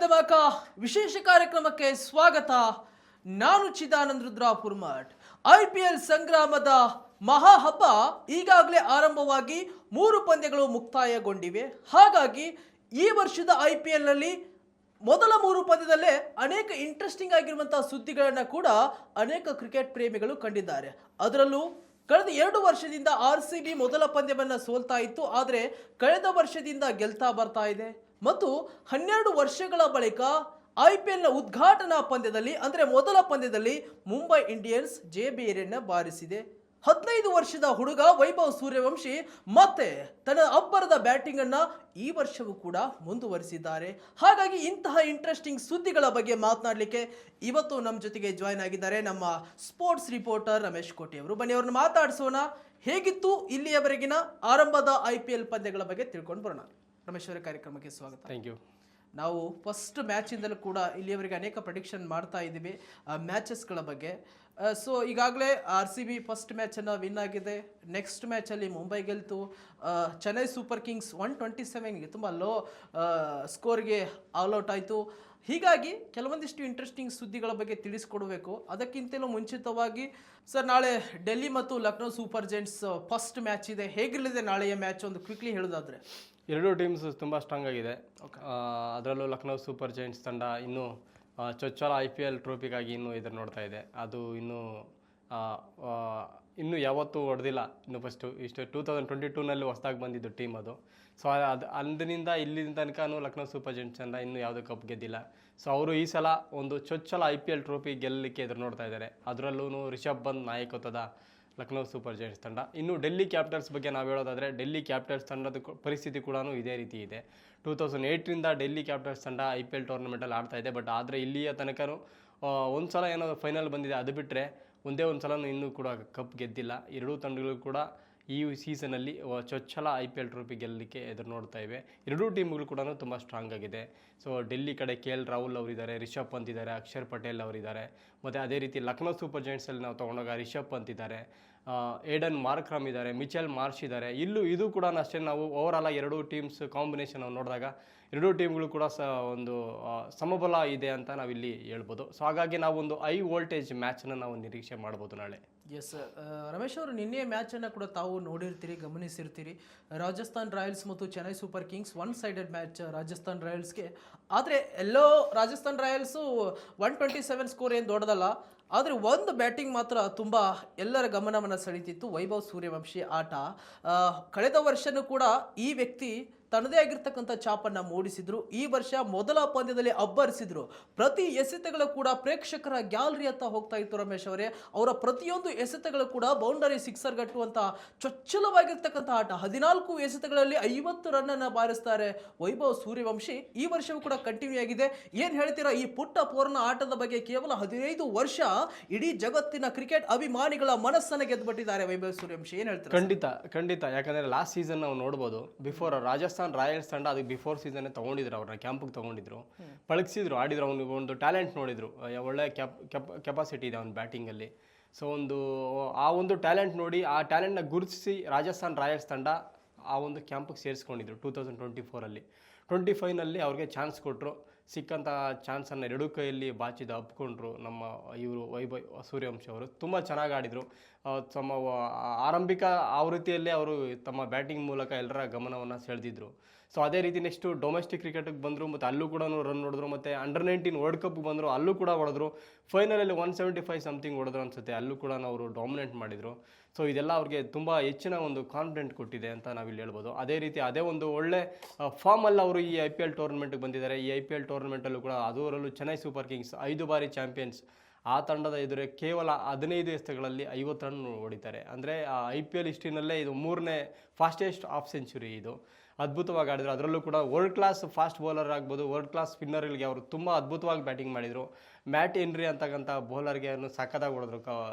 ಧಮಾಕ ವಿಶೇಷ ಕಾರ್ಯಕ್ರಮಕ್ಕೆ ಸ್ವಾಗತ. ನಾನು ಚಿದಾನಂದ ರುದ್ರಾಪುರ್ ಮಠ್. IPL ಸಂಗ್ರಾಮದ ಮಹಾ ಹಬ್ಬ ಈಗಾಗಲೇ ಆರಂಭವಾಗಿ 3 ಪಂದ್ಯಗಳು ಮುಕ್ತಾಯಗೊಂಡಿವೆ. ಹಾಗಾಗಿ ಈ ವರ್ಷದ IPL ನಲ್ಲಿ ಮೊದಲ 3 ಪಂದ್ಯದಲ್ಲೇ ಅನೇಕ ಇಂಟ್ರೆಸ್ಟಿಂಗ್ ಆಗಿರುವಂತಹ ಸುದ್ದಿಗಳನ್ನು ಕೂಡ ಅನೇಕ ಕ್ರಿಕೆಟ್ ಪ್ರೇಮಿಗಳು ಕಂಡಿದ್ದಾರೆ. ಅದರಲ್ಲೂ ಕಳೆದ 2 ವರ್ಷದಿಂದ RCB ಮೊದಲ ಪಂದ್ಯವನ್ನು ಸೋಲ್ತಾ ಇತ್ತು, ಆದರೆ ಕಳೆದ ವರ್ಷದಿಂದ ಗೆಲ್ತಾ ಬರ್ತಾ ಇದೆ. ಮತ್ತು 12 ವರ್ಷಗಳ ಬಳಿಕ IPL ನ ಉದ್ಘಾಟನಾ ಪಂದ್ಯದಲ್ಲಿ ಅಂದರೆ ಮೊದಲ ಪಂದ್ಯದಲ್ಲಿ ಮುಂಬೈ ಇಂಡಿಯನ್ಸ್ ಜಯಬೇರಿಯನ್ನ ಬಾರಿಸಿದೆ. 15 ವರ್ಷದ ಹುಡುಗ ವೈಭವ್ ಸೂರ್ಯವಂಶಿ ಮತ್ತೆ ತನ್ನ ಅಬ್ಬರದ ಬ್ಯಾಟಿಂಗ್ ಅನ್ನ ಈ ವರ್ಷವೂ ಕೂಡ ಮುಂದುವರಿಸಿದ್ದಾರೆ. ಹಾಗಾಗಿ ಇಂತಹ ಇಂಟ್ರೆಸ್ಟಿಂಗ್ ಸುದ್ದಿಗಳ ಬಗ್ಗೆ ಮಾತನಾಡಲಿಕ್ಕೆ ಇವತ್ತು ನಮ್ಮ ಜೊತೆಗೆ ಜಾಯ್ನ್ ಆಗಿದ್ದಾರೆ ನಮ್ಮ ಸ್ಪೋರ್ಟ್ಸ್ ರಿಪೋರ್ಟರ್ ರಮೇಶ್ ಕೋಟಿ ಅವರು. ಬನ್ನಿ ಅವ್ರನ್ನ ಮಾತಾಡಿಸೋಣ. ಹೇಗಿತ್ತು ಇಲ್ಲಿಯವರೆಗಿನ ಆರಂಭದ IPL ಪಂದ್ಯಗಳ ಬಗ್ಗೆ ತಿಳ್ಕೊಂಡು ಬರೋಣ. ರಮೇಶ್ ಅವರ ಕಾರ್ಯಕ್ರಮಕ್ಕೆ ಸ್ವಾಗತ. Thank you. ನಾವು ಫಸ್ಟ್ ಮ್ಯಾಚಿಂದಲೂ ಕೂಡ ಇಲ್ಲಿಯವರೆಗೆ ಅನೇಕ ಪ್ರೆಡಿಕ್ಷನ್ ಮಾಡ್ತಾ ಇದ್ದೀವಿ ಮ್ಯಾಚಸ್ಗಳ ಬಗ್ಗೆ. ಸೊ ಈಗಾಗಲೇ RCB ಫಸ್ಟ್ ಮ್ಯಾಚನ್ನು ವಿನ್ ಆಗಿದೆ. ನೆಕ್ಸ್ಟ್ ಮ್ಯಾಚಲ್ಲಿ ಮುಂಬೈ ಗೆಲ್ತು. ಚೆನ್ನೈ ಸೂಪರ್ ಕಿಂಗ್ಸ್ 127ಗೆ ತುಂಬ ಲೋ ಸ್ಕೋರ್ಗೆ ಆಲ್ಔಟ್ ಆಯಿತು. ಹೀಗಾಗಿ ಕೆಲವೊಂದಿಷ್ಟು ಇಂಟ್ರೆಸ್ಟಿಂಗ್ ಸುದ್ದಿಗಳ ಬಗ್ಗೆ ತಿಳಿಸ್ಕೊಡ್ಬೇಕು. ಅದಕ್ಕಿಂತಲೂ ಮುಂಚಿತವಾಗಿ ಸರ್, ನಾಳೆ ಡೆಲ್ಲಿ ಮತ್ತು Lucknow super Giants first match ಇದೆ. ಹೇಗಿರಲಿದೆ ನಾಳೆಯ ಮ್ಯಾಚ್ ಒಂದು ಕ್ವಿಕ್ಲಿ ಹೇಳೋದಾದ್ರೆ? ಎರಡೂ ಟೀಮ್ಸ್ ತುಂಬ ಸ್ಟ್ರಾಂಗ್ ಆಗಿದೆ. ಅದರಲ್ಲೂ ಲಕ್ನೋ ಸೂಪರ್ ಜೈಂಟ್ಸ್ ತಂಡ ಇನ್ನೂ ಚೊಚ್ಚಲ IPL ಟ್ರೋಫಿಗಾಗಿ ಇನ್ನೂ ಎದುರು ನೋಡ್ತಾ ಇದೆ. ಅದು ಇನ್ನೂ ಯಾವತ್ತೂ ಹೊಡೆದಿಲ್ಲ. ಇನ್ನು ಇಷ್ಟು 2022ನಲ್ಲಿ ಹೊಸದಾಗಿ ಬಂದಿದ್ದು ಟೀಮ್ ಅದು. ಸೊ ಅಂದಿನಿಂದ ಇಲ್ಲಿನ ತನಕನೂ ಲಕ್ನೋ ಸೂಪರ್ ಜೈಂಟ್ಸ್ ತಂಡ ಇನ್ನೂ ಯಾವುದೂ ಕಪ್ ಗೆದ್ದಿಲ್ಲ. ಸೊ ಅವರು ಈ ಸಲ ಒಂದು ಚೊಚ್ಚಲ IPL ಟ್ರೋಫಿ ಗೆಲ್ಲಲಿಕ್ಕೆ ಎದುರು ನೋಡ್ತಾ ಇದ್ದಾರೆ. ಅದರಲ್ಲೂ ರಿಷಬ್ ಪಂತ್ ನಾಯಕತ್ವದ ಲಕ್ನೋ ಸೂಪರ್ ಜೈಂಟ್ಸ್ ತಂಡ. ಇನ್ನು ಡೆಲ್ಲಿ ಕ್ಯಾಪಿಟಲ್ಸ್ ಬಗ್ಗೆ ನಾವು ಹೇಳೋದಾದರೆ, ಡೆಲ್ಲಿ ಕ್ಯಾಪಿಟಲ್ಸ್ ತಂಡದ ಪರಿಸ್ಥಿತಿ ಕೂಡ ಇದೇ ರೀತಿ ಇದೆ. 2008ರಿಂದ ಡೆಲ್ಲಿ ಕ್ಯಾಪಿಟಲ್ಸ್ ತಂಡ IPL ಟೂರ್ನಮೆಂಟಲ್ಲಿ ಆಡ್ತಾ ಇದೆ. ಬಟ್ ಆದರೆ ಇಲ್ಲಿಯ ತನಕನೂ ಒಂದು ಸಲ ಏನೋ ಫೈನಲ್ ಬಂದಿದೆ, ಅದು ಬಿಟ್ಟರೆ ಒಂದೇ ಒಂದು ಸಲ ಇನ್ನೂ ಕೂಡ ಕಪ್ ಗೆದ್ದಿಲ್ಲ. ಎರಡೂ ತಂಡಗಳು ಕೂಡ ಈ ಸೀಸನಲ್ಲಿ ಚೊಚ್ಚಲ IPL ಟ್ರೋಫಿ ಗೆಲ್ಲಲಿಕ್ಕೆ ಎದುರು ನೋಡ್ತಾ ಇವೆ. ಎರಡೂ ಟೀಮ್ಗಳು ಕೂಡ ತುಂಬ ಸ್ಟ್ರಾಂಗ್ ಆಗಿದೆ. ಸೊ ಡೆಲ್ಲಿ ಕಡೆ KL ರಾಹುಲ್ ಅವರಿದ್ದಾರೆ, ರಿಷಬ್ ಪಂತ್ ಇದ್ದಾರೆ, ಅಕ್ಷರ್ ಪಟೇಲ್ ಅವರಿದ್ದಾರೆ. ಮತ್ತು ಅದೇ ರೀತಿ ಲಕ್ನೋ ಸೂಪರ್ ಜೈಂಟ್ಸಲ್ಲಿ ನಾವು ತೊಗೊಂಡಾಗ ರಿಷಬ್ ಪಂತ್ ಇದ್ದಾರೆ, ಏಡನ್ ಮಾರ್ಕ್ರಮ್ ಇದ್ದಾರೆ, ಮಿಚೆಲ್ ಮಾರ್ಷ್ ಇದ್ದಾರೆ. ಇದು ಕೂಡ ಅಷ್ಟೇ. ನಾವು ಓವರಾಲ್ ಎರಡೂ ಟೀಮ್ಸ್ ಕಾಂಬಿನೇಷನ್ ನಾವು ನೋಡಿದಾಗ ಎರಡೂ ಟೀಮ್ಗಳು ಕೂಡ ಒಂದು ಸಮಬಲ ಇದೆ ಅಂತ ನಾವಿಲ್ಲಿ ಹೇಳ್ಬೋದು. ಸೊ ಹಾಗಾಗಿ ನಾವು ಒಂದು ಹೈ ವೋಲ್ಟೇಜ್ ಮ್ಯಾಚನ್ನು ನಾವು ನಿರೀಕ್ಷೆ ಮಾಡ್ಬೋದು ನಾಳೆ. ಎಸ್ ರಮೇಶ್ ಅವರು, ನಿನ್ನೆ ಮ್ಯಾಚನ್ನು ಕೂಡ ತಾವು ನೋಡಿರ್ತೀರಿ, ಗಮನಿಸಿರ್ತೀರಿ. ರಾಜಸ್ಥಾನ್ ರಾಯಲ್ಸ್ ಮತ್ತು Chennai Super Kings 1 sided match Rajasthan ರಾಯಲ್ಸ್ಗೆ. ಆದರೆ ಎಲ್ಲೋ ರಾಜಸ್ಥಾನ್ ರಾಯಲ್ಸು 127 ಸ್ಕೋರ್ ಏನು ದೊಡ್ಡದಲ್ಲ, ಆದರೆ ಒಂದು ಬ್ಯಾಟಿಂಗ್ ಮಾತ್ರ ತುಂಬ ಎಲ್ಲರ ಗಮನವನ್ನು ಸೆಳೀತಿತ್ತು. ವೈಭವ್ ಸೂರ್ಯವಂಶಿ ಆಟ. ಕಳೆದ ವರ್ಷನೂ ಕೂಡ ಈ ವ್ಯಕ್ತಿ ತನ್ನದೇ ಆಗಿರ್ತಕ್ಕಂಥ ಛಾಪನ್ನು ಮೂಡಿಸಿದ್ರು. ಈ ವರ್ಷ ಮೊದಲ ಪಂದ್ಯದಲ್ಲಿ ಅಬ್ಬರಿಸಿದ್ರು. ಪ್ರತಿ ಎಸೆತಗಳು ಕೂಡ ಪ್ರೇಕ್ಷಕರ ಗ್ಯಾಲರಿ ಹತ್ತ ಹೋಗ್ತಾ ಇತ್ತು. ರಮೇಶ್ ಅವರೇ, ಅವರ ಪ್ರತಿಯೊಂದು ಎಸೆತಗಳು ಕೂಡ ಬೌಂಡರಿ ಸಿಕ್ಸರ್ ಗಟ್ಟುವಂಥ ಚೊಚ್ಚಲವಾಗಿರ್ತಕ್ಕಂಥ ಆಟ. 14 ಎಸೆತಗಳಲ್ಲಿ 50 ರನ್ನನ್ನು ಬಾರಿಸ್ತಾರೆ ವೈಭವ್ ಸೂರ್ಯವಂಶಿ. ಈ ವರ್ಷವೂ ಕೂಡ ಕಂಟಿನ್ಯೂ ಆಗಿದೆ. ಏನು ಹೇಳ್ತೀರಾ ಈ ಪುಟ್ಟ ಪೂರ್ಣ ಆಟದ ಬಗ್ಗೆ? ಕೇವಲ 15 ವರ್ಷ ಇಡೀ ಜಗತ್ತಿನ ಕ್ರಿಕೆಟ್ ಅಭಿಮಾನಿಗಳ ಮನಸ್ಸನ್ನು ಗೆದ್ದುಬಿಟ್ಟಿದ್ದಾರೆ ವೈಭವ್ ಸೂರ್ಯವಂಶಿ. ಏನು ಹೇಳ್ತಾರೆ? ಖಂಡಿತ. ಯಾಕಂದರೆ ಲಾಸ್ಟ್ ಸೀಸನ್ ನಾವು ನೋಡ್ಬೋದು, ಬಿಫೋರ್ ರಾಜಸ್ಥಾನ್ ರಾಯಲ್ಸ್ ತಂಡ ಅದಕ್ಕೆ ಬಿಫೋರ್ ಸೀಸನ್ ತಗೊಂಡಿದ್ರು, ಅವ್ರನ್ನ ಕ್ಯಾಂಪಿಗೆ ತಗೊಂಡಿದ್ರು, ಪಳಗಿಸಿದ್ರು, ಆಡಿದ್ರು. ಅವ್ನಿಗೆ ಒಂದು ಟ್ಯಾಲೆಂಟ್ ನೋಡಿದ್ರು, ಒಳ್ಳೆ ಕೆಪಾಸಿಟಿ ಇದೆ ಅವನ ಬ್ಯಾಟಿಂಗಲ್ಲಿ. ಸೊ ಆ ಒಂದು ಟ್ಯಾಲೆಂಟ್ ನೋಡಿ, ಆ ಟ್ಯಾಲೆಂಟ್ನ ಗುರುತಿಸಿ ರಾಜಸ್ಥಾನ್ ರಾಯಲ್ಸ್ ತಂಡ ಆ ಒಂದು ಕ್ಯಾಂಪಿಗೆ ಸೇರಿಸ್ಕೊಂಡಿದ್ರು 2024ಅಲ್ಲಿ. 25ನಲ್ಲಿ ಅವ್ರಿಗೆ ಚಾನ್ಸ್ ಕೊಟ್ಟರು. ಸಿಕ್ಕಂಥ ಚಾನ್ಸನ್ನು ಎರಡೂ ಕೈಯಲ್ಲಿ ಬಾಚಿದ ಅಪ್ಕೊಂಡ್ರು ನಮ್ಮ ಇವರು ವೈಭವ್ ಸೂರ್ಯವಂಶಿ ಅವರು. ತುಂಬ ಚೆನ್ನಾಗಿ ಆಡಿದರು. ತಮ್ಮ ಆರಂಭಿಕ ಆವೃತ್ತಿಯಲ್ಲೇ ಅವರು ತಮ್ಮ ಬ್ಯಾಟಿಂಗ್ ಮೂಲಕ ಎಲ್ಲರ ಗಮನವನ್ನು ಸೆಳೆದಿದ್ರು. ಸೊ ಅದೇ ರೀತಿ ನೆಕ್ಸ್ಟು ಡೊಮೆಸ್ಟಿಕ್ ಕ್ರಿಕೆಟಿಗೆ ಬಂದರು, ಮತ್ತು ಅಲ್ಲೂ ಕೂಡ ರನ್ ಹೊಡೆದ್ರು. ಮತ್ತು ಅಂಡರ್-19 ವರ್ಲ್ಡ್ ಕಪ್ಗೆ ಬಂದರು, ಅಲ್ಲೂ ಕೂಡ ಹೊಡೆದ್ರು. ಫೈನಲಲ್ಲಿ 175 ಸಮಥಿಂಗ್ ಹೊಡೆದ್ರು ಅನಿಸುತ್ತೆ, ಅಲ್ಲೂ ಕೂಡ ಅವರು ಡಾಮಿನೇಟ್ ಮಾಡಿದರು. ಸೊ ಇದೆಲ್ಲ ಅವ್ರಿಗೆ ತುಂಬ ಹೆಚ್ಚಿನ ಒಂದು ಕಾನ್ಫಿಡೆಂಟ್ ಕೊಟ್ಟಿದೆ ಅಂತ ನಾವಿಲ್ಲಿ ಹೇಳ್ಬೋದು. ಅದೇ ರೀತಿ ಅದೇ ಒಂದು ಒಳ್ಳೆ ಫಾರ್ಮಲ್ಲಿ ಅವರು ಈ IPL ಟೂರ್ನಮೆಂಟ್ಗೆ ಬಂದಿದ್ದಾರೆ. ಈ IPL ಟೂರ್ನಮೆಂಟಲ್ಲೂ ಕೂಡ ಅದರಲ್ಲೂ ಚೆನ್ನೈ ಸೂಪರ್ ಕಿಂಗ್ಸ್ 5 ಬಾರಿ ಚಾಂಪಿಯನ್ಸ್, ಆ ತಂಡದ ಎದುರೇ ಕೇವಲ 15 ಎಸೆತಗಳಲ್ಲಿ 50 ರನ್ ಹೊಡಿತಾರೆ. ಅಂದರೆ IPL ಹಿಸ್ಟ್ರಿನಲ್ಲೇ ಇದು 3ನೇ ಫಾಸ್ಟೆಸ್ಟ್ ಹಾಫ್ ಸೆಂಚುರಿ. ಇದು ಅದ್ಭುತವಾಗಿ ಆಡಿದ್ರು. ಅದರಲ್ಲೂ ಕೂಡ ವರ್ಲ್ಡ್ ಕ್ಲಾಸ್ ಫಾಸ್ಟ್ ಬೌಲರ್ ಆಗ್ಬೋದು, ವರ್ಲ್ಡ್ ಕ್ಲಾಸ್ ಸ್ಪಿನ್ನರ್ಗಳಿಗೆ ಅವರು ತುಂಬ ಅದ್ಭುತವಾಗಿ ಬ್ಯಾಟಿಂಗ್ ಮಾಡಿದರು. ಮ್ಯಾಟ್ ಹೆನ್ರಿ ಅಂತಕ್ಕಂಥ ಬೌಲರ್ಗೆ ಸಖತ್ತಾಗಿ ಹೊಡೆದ್ರು,